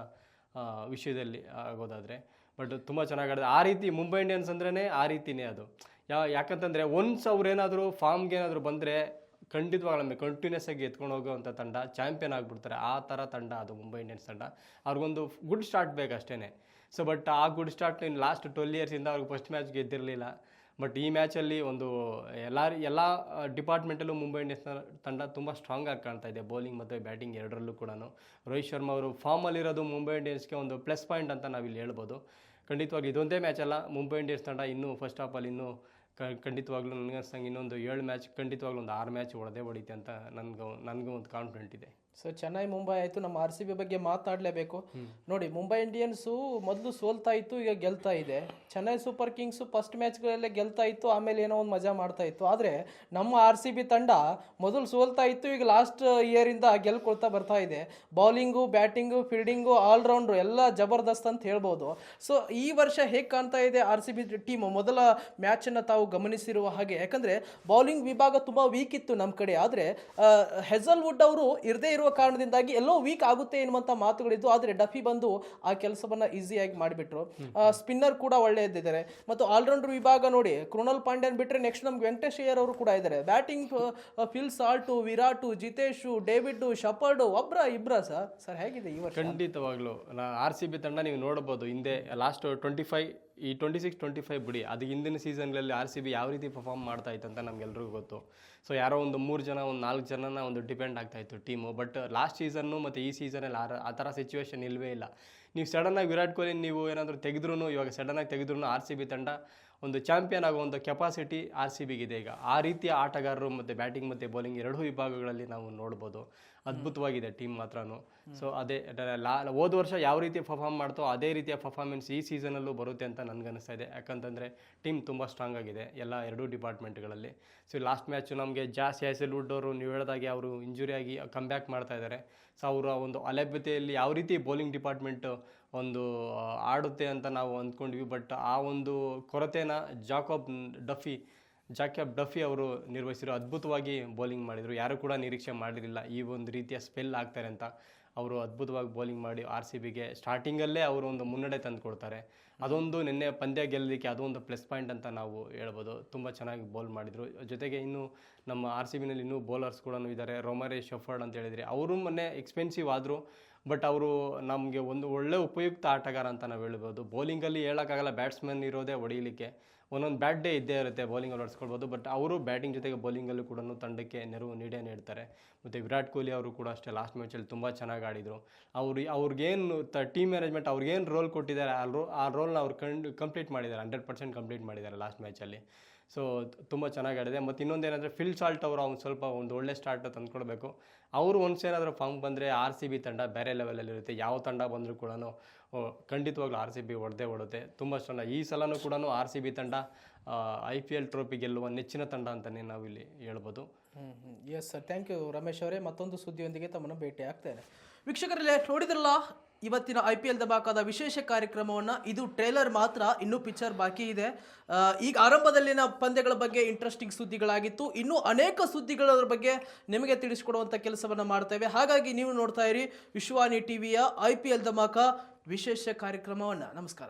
ವಿಷಯದಲ್ಲಿ ಆಗೋದಾದರೆ. ಬಟ್ ತುಂಬ ಚೆನ್ನಾಗಿ ಆಡಿದೆ. ಆ ರೀತಿ ಮುಂಬೈ ಇಂಡಿಯನ್ಸ್ ಅಂದ್ರೇ ಆ ರೀತಿಯೇ ಅದು. ಯಾಕಂತಂದರೆ ಒನ್ಸ್ ಅವ್ರೇನಾದರೂ ಫಾರ್ಮ್ಗೆ ಏನಾದರೂ ಬಂದರೆ ಖಂಡಿತವಾಗ್ಲೂ ಕಂಟಿನ್ಯೂಸ್ ಆಗಿ ಎತ್ಕೊಂಡು ಹೋಗೋವಂಥ ತಂಡ, ಚಾಂಪಿಯನ್ ಆಗಿಬಿಡ್ತಾರೆ. ಆ ಥರ ತಂಡ ಅದು ಮುಂಬೈ ಇಂಡಿಯನ್ಸ್ ತಂಡ. ಅವ್ರಿಗೊಂದು ಗುಡ್ ಸ್ಟಾರ್ಟ್ ಬೇಕು ಅಷ್ಟೇ. ಸೊ ಬಟ್ ಆ ಗುಡ್ ಸ್ಟಾರ್ಟ್ ಇನ್ನು ಲಾಸ್ಟ್ 12 ಇಯರ್ಸಿಂದ ಅವ್ರಿಗೆ ಫಸ್ಟ್ ಮ್ಯಾಚ್ ಗೆದ್ದಿರಲಿಲ್ಲ. ಬಟ್ ಈ ಮ್ಯಾಚಲ್ಲಿ ಒಂದು ಎಲ್ಲ ಡಿಪಾರ್ಟ್ಮೆಂಟಲ್ಲೂ ಮುಂಬೈ ಇಂಡಿಯನ್ಸ್ ತಂಡ ತುಂಬ ಸ್ಟ್ರಾಂಗ್ ಆಗಿ ಕಾಣ್ತಾ ಇದೆ, ಬೌಲಿಂಗ್ ಮತ್ತು ಬ್ಯಾಟಿಂಗ್ ಎರಡರಲ್ಲೂ ಕೂಡ. ರೋಹಿತ್ ಶರ್ಮಾ ಅವರು ಫಾರ್ಮಲ್ಲಿರೋದು ಮುಂಬೈ ಇಂಡಿಯನ್ಸ್ಗೆ ಒಂದು ಪ್ಲಸ್ ಪಾಯಿಂಟ್ ಅಂತ ನಾವಿಲ್ಲಿ ಹೇಳ್ಬೋದು. ಖಂಡಿತವಾಗ್ಲೂ ಇದೊಂದೇ ಮ್ಯಾಚ್ ಅಲ್ಲ, ಮುಂಬೈ ಇಂಡಿಯನ್ಸ್ ತಂಡ ಇನ್ನೂ ಫಸ್ಟ್ ಹಾಫಲ್ಲಿ ಇನ್ನೂ ಖಂಡಿತವಾಗ್ಲೂ ನನಗನ್ಸಂಗೆ ಇನ್ನೊಂದು 7 ಮ್ಯಾಚ್ ಖಂಡಿತವಾಗ್ಲೂ ಒಂದು 6 ಮ್ಯಾಚ್ ಹೊಡೆಯುತ್ತೆ ಅಂತ ನನಗೂ ಒಂದು ಕಾನ್ಫಿಡೆಂಟ್ ಇದೆ. ಸೊ ಚೆನ್ನೈ ಮುಂಬೈ ಆಯಿತು, ನಮ್ಮ RCB ಬಗ್ಗೆ ಮಾತನಾಡಲೇಬೇಕು. ನೋಡಿ, ಮುಂಬೈ ಇಂಡಿಯನ್ಸು ಮೊದಲು ಸೋಲ್ತಾ ಇತ್ತು, ಈಗ ಗೆಲ್ತಾ ಇದೆ. ಚೆನ್ನೈ ಸೂಪರ್ ಕಿಂಗ್ಸು ಫಸ್ಟ್ ಮ್ಯಾಚ್ಗಳಲ್ಲೇ ಗೆಲ್ತಾ ಇತ್ತು, ಆಮೇಲೆ ಏನೋ ಒಂದು ಮಜಾ ಮಾಡ್ತಾ ಇತ್ತು. ಆದರೆ ನಮ್ಮ RCB ತಂಡ ಮೊದಲು ಸೋಲ್ತಾ ಇತ್ತು, ಈಗ ಲಾಸ್ಟ್ ಇಯರಿಂದ ಗೆಲ್ಕೊಳ್ತಾ ಬರ್ತಾ ಇದೆ. ಬೌಲಿಂಗು, ಬ್ಯಾಟಿಂಗು, ಫೀಲ್ಡಿಂಗು, ಆಲ್ರೌಂಡ್ರು ಎಲ್ಲ ಜಬರ್ದಸ್ತ್ ಅಂತ ಹೇಳ್ಬೋದು. ಸೊ ಈ ವರ್ಷ ಹೇಗೆ ಕಾಣ್ತಾ ಇದೆ RCB ಟೀಮು? ಮೊದಲ ಮ್ಯಾಚನ್ನು ತಾವು ಗಮನಿಸಿರುವ ಹಾಗೆ, ಯಾಕಂದರೆ ಬೌಲಿಂಗ್ ವಿಭಾಗ ತುಂಬ ವೀಕ್ ಇತ್ತು ನಮ್ಮ ಕಡೆ. ಆದರೆ ಹೆಜಲ್ವುಡ್ ಅವರು ಇರದೇ ಇರುವ ಕಾರಣದಿಂದಾಗಿ ಎಲ್ಲೋ ವೀಕ್ ಆಗುತ್ತೆ ಎನ್ನುವಂಥ ಮಾತುಗಳಿದ್ದು. ಆದರೆ ಡಫಿ ಬಂದು ಆ ಕೆಲಸವನ್ನು ಈಸಿಯಾಗಿ ಮಾಡಿಬಿಟ್ರು. ಸ್ಪಿನ್ನರ್ ಕೂಡ ಒಳ್ಳೆಯದಿದ್ದಾರೆ. ಮತ್ತು ಆಲ್ರೌಂಡರ್ ವಿಭಾಗ ನೋಡಿ, ಕೃಣಾಲ್ ಪಾಂಡ್ಯನ್ ಬಿಟ್ಟರೆ ನೆಕ್ಸ್ಟ್ ನಮ್ಗೆ ವೆಂಕಟೇಶ್ ಅಯ್ಯರ್ ಅವರು ಕೂಡ ಇದ್ದಾರೆ. Batting Phil Salt, Virat, Jitesh, David, Shepherd, ಇಬ್ರ ಸರ್ ಹೇಗಿದೆ ಈ ವರ್ಷ? ಖಂಡಿತವಾಗ್ಲೂ RCB ತಂಡ ನೀವು ನೋಡ್ಬೋದು, ಹಿಂದೆ ಲಾಸ್ಟ್ 26-25 ಬಿಡಿ, ಅದು ಹಿಂದಿನ ಸೀಸನ್ಗಳಲ್ಲಿ RCB ಯಾವ ರೀತಿ ಪರ್ಫಾರ್ಮ್ ಮಾಡ್ತಾ ಇತ್ತು ಅಂತ ನಮ್ಗೆಲ್ರಿಗೂ ಗೊತ್ತು. ಸೊ ಯಾರೋ ಒಂದು 3 ಜನ, ಒಂದು 4 ಜನನ ಒಂದು ಡಿಪೆಂಡ್ ಆಗ್ತಾಯಿತ್ತು ಟೀಮು. ಬಟ್ ಲಾಸ್ಟ್ ಸೀಸನ್ನು ಮತ್ತು ಈ ಸೀಸನಲ್ಲಿ ಆ ಥರ ಸಿಚುವೇಶನ್ ಇಲ್ಲವೇ ಇಲ್ಲ. ನೀವು ಸಡನ್ನಾಗಿ ವಿರಾಟ್ ಕೊಹ್ಲಿ ನೀವು ಏನಾದರೂ ತೆಗೆದ್ರೂ, ಇವಾಗ ಸಡನ್ನಾಗಿ ತೆಗೆದ್ರೂ RCB ತಂಡ ಒಂದು ಚಾಂಪಿಯನ್ ಆಗುವಂಥ ಕೆಪಾಸಿಟಿ RCBಗಿದೆ ಈಗ. ಆ ರೀತಿಯ ಆಟಗಾರರು ಮತ್ತು ಬ್ಯಾಟಿಂಗ್ ಮತ್ತು ಬೌಲಿಂಗ್ ಎರಡೂ ವಿಭಾಗಗಳಲ್ಲಿ ನಾವು ನೋಡ್ಬೋದು. ಅದ್ಭುತವಾಗಿದೆ ಟೀಮ್ ಮಾತ್ರನೂ. ಸೊ ಅದೇ ಹೋದ ವರ್ಷ ಯಾವ ರೀತಿ ಪರ್ಫಾರ್ಮ್ ಮಾಡ್ತೋ ಅದೇ ರೀತಿಯ ಪರ್ಫಾರ್ಮೆನ್ಸ್ ಈ ಸೀಸನಲ್ಲೂ ಬರುತ್ತೆ ಅಂತ ನನಗನ್ನಿಸ್ತಾ ಇದೆ. ಯಾಕಂತಂದರೆ ಟೀಮ್ ತುಂಬ ಸ್ಟ್ರಾಂಗ್ ಆಗಿದೆ ಎರಡೂ ಡಿಪಾರ್ಟ್ಮೆಂಟ್ಗಳಲ್ಲಿ. ಸೊ ಲಾಸ್ಟ್ ಮ್ಯಾಚು ನಮಗೆ ಹ್ಯಾಸಲ್ವುಡ್ ಅವರು ನೀವು ಹೇಳಿದಾಗೆ ಅವರು ಇಂಜುರಿಯಾಗಿ ಕಮ್ಬ್ಯಾಕ್ ಮಾಡ್ತಾ ಇದ್ದಾರೆ. ಸೊ ಅವರ ಒಂದು ಅಲಭ್ಯತೆಯಲ್ಲಿ ಯಾವ ರೀತಿ ಬೌಲಿಂಗ್ ಡಿಪಾರ್ಟ್ಮೆಂಟ್ ಒಂದು ಆಡುತ್ತೆ ಅಂತ ನಾವು ಅಂದ್ಕೊಂಡ್ವಿ. ಬಟ್ ಆ ಒಂದು ಕೊರತೆನ ಜಾಕಬ್ ಡಫಿ ಅವರು ನಿರ್ವಹಿಸಿದ್ರು. ಅದ್ಭುತವಾಗಿ ಬೌಲಿಂಗ್ ಮಾಡಿದರು. ಯಾರು ಕೂಡ ನಿರೀಕ್ಷೆ ಮಾಡಿರಲಿಲ್ಲ ಈ ಒಂದು ರೀತಿಯ ಸ್ಪೆಲ್ ಆಗ್ತಾರೆ ಅಂತ. ಅವರು ಅದ್ಭುತವಾಗಿ ಬೌಲಿಂಗ್ ಮಾಡಿ RCBಗೆ ಸ್ಟಾರ್ಟಿಂಗಲ್ಲೇ ಅವರು ಒಂದು ಮುನ್ನಡೆ ತಂದು ಕೊಡ್ತಾರೆ. ಅದೊಂದು ನಿನ್ನೆ ಪಂದ್ಯ ಗೆಲ್ಲಲಿಕ್ಕೆ ಅದೊಂದು ಪ್ಲಸ್ ಪಾಯಿಂಟ್ ಅಂತ ನಾವು ಹೇಳ್ಬೋದು. ತುಂಬ ಚೆನ್ನಾಗಿ ಬೌಲ್ ಮಾಡಿದರು. ಜೊತೆಗೆ ಇನ್ನು ನಮ್ಮ RCBನಲ್ಲಿ ಇನ್ನೂ ಬೌಲರ್ಸ್ ಕೂಡ ಇದ್ದಾರೆ. ರೊಮರೆ ಶೆಫರ್ಡ್ ಅಂತ ಹೇಳಿದರೆ ಅವರು ಮೊನ್ನೆ ಎಕ್ಸ್ಪೆನ್ಸಿವ್ ಆದರು. ಬಟ್ ಅವರು ನಮಗೆ ಒಂದು ಒಳ್ಳೆ ಉಪಯುಕ್ತ ಆಟಗಾರ ಅಂತ ನಾವು ಹೇಳ್ಬೋದು. ಬೌಲಿಂಗಲ್ಲಿ ಹೇಳೋಕ್ಕಾಗಲ್ಲ, ಬ್ಯಾಟ್ಸ್ಮನ್ ಇರೋದೇ ಹೊಡಿಲಿಕ್ಕೆ. ಒಂದೊಂದು ಬ್ಯಾಟ್ ಡೇ ಇದ್ದೇ ಇರುತ್ತೆ, ಬೌಲಿಂಗಲ್ಲಿ ಹೊಡ್ಸ್ಕೊಳ್ಬೋದು. ಬಟ್ ಅವರು ಬ್ಯಾಟಿಂಗ್ ಜೊತೆಗೆ ಬೌಲಿಂಗಲ್ಲೂ ಕೂಡ ತಂಡಕ್ಕೆ ನೆರವು ನೀಡ್ತಾರೆ. ಮತ್ತು ವಿರಾಟ್ ಕೊಹ್ಲಿ ಅವರು ಕೂಡ ಅಷ್ಟೇ ಲಾಸ್ಟ್ ಮ್ಯಾಚಲ್ಲಿ ತುಂಬ ಚೆನ್ನಾಗಿ ಆಡಿದರು. ಅವ್ರಿಗೇನು ಟೀಮ್ ಮ್ಯಾನೇಜ್ಮೆಂಟ್ ಅವ್ರಿಗೇನು ರೋಲ್ ಕೊಟ್ಟಿದ್ದಾರೆ ಆ ರೋಲ್ನ ಅವ್ರು ಕಂಪ್ಲೀಟ್ ಮಾಡಿದ್ದಾರೆ, 100% ಕಂಪ್ಲೀಟ್ ಮಾಡಿದ್ದಾರೆ ಲಾಸ್ಟ್ ಮ್ಯಾಚಲ್ಲಿ. ಸೊ ತುಂಬ ಚೆನ್ನಾಗಿ ಆಡಿದೆ. ಮತ್ತು ಇನ್ನೊಂದೇನೆಂದರೆ ಫಿಲ್ ಸಾಲ್ಟ್ ಅವರು ಅವ್ನು ಸ್ವಲ್ಪ ಒಂದು ಒಳ್ಳೆ ಸ್ಟಾರ್ಟ್ ತಂದ್ಕೊಡ್ಬೇಕು. ಅವರು ಏನಾದರೂ ಫಾರ್ಮ್ ಬಂದರೆ RCB ತಂಡ ಬೇರೆ ಲೆವೆಲಲ್ಲಿರುತ್ತೆ. ಯಾವ ತಂಡ ಬಂದರೂ ಕೂಡ ಖಂಡಿತವಾಗ್ಲೂ RCB ಹೊಡೆಯುತ್ತೆ. ತುಂಬ ಚೆನ್ನಾಗಿ ಈ ಸಲನೂ ಕೂಡ RCB ತಂಡ IPL ಟ್ರೋಫಿ ಗೆಲ್ಲುವ ನೆಚ್ಚಿನ ತಂಡ ಅಂತಲೇ ನಾವಿಲ್ಲಿ ಹೇಳ್ಬೋದು. Yes sir, thank you Ramesh ಅವರೇ. ಮತ್ತೊಂದು ಸುದ್ದಿಯೊಂದಿಗೆ ತಮ್ಮನ್ನು ಭೇಟಿ ಆಗ್ತೇನೆ. ವೀಕ್ಷಕರಲ್ಲೇ ನೋಡಿದ್ರಲ್ಲ ಇವತ್ತಿನ IPL ಧಮಾಕಾದ ವಿಶೇಷ ಕಾರ್ಯಕ್ರಮವನ್ನು. ಇದು ಟ್ರೇಲರ್ ಮಾತ್ರ, ಇನ್ನೂ ಪಿಕ್ಚರ್ ಬಾಕಿ ಇದೆ. ಈಗ ಆರಂಭದಲ್ಲಿನ ಪಂದ್ಯಗಳ ಬಗ್ಗೆ ಇಂಟ್ರೆಸ್ಟಿಂಗ್ ಸುದ್ದಿಗಳಾಗಿತ್ತು. ಇನ್ನೂ ಅನೇಕ ಸುದ್ದಿಗಳ ಬಗ್ಗೆ ನಿಮಗೆ ತಿಳಿಸ್ಕೊಡುವಂಥ ಕೆಲಸವನ್ನು ಮಾಡ್ತೇವೆ. ಹಾಗಾಗಿ ನೀವು ನೋಡ್ತಾ ಇರಿ ವಿಶ್ವಾನಿ ಟಿವಿಯ IPL ಧಮಾಕ ವಿಶೇಷ ಕಾರ್ಯಕ್ರಮವನ್ನು. ನಮಸ್ಕಾರ.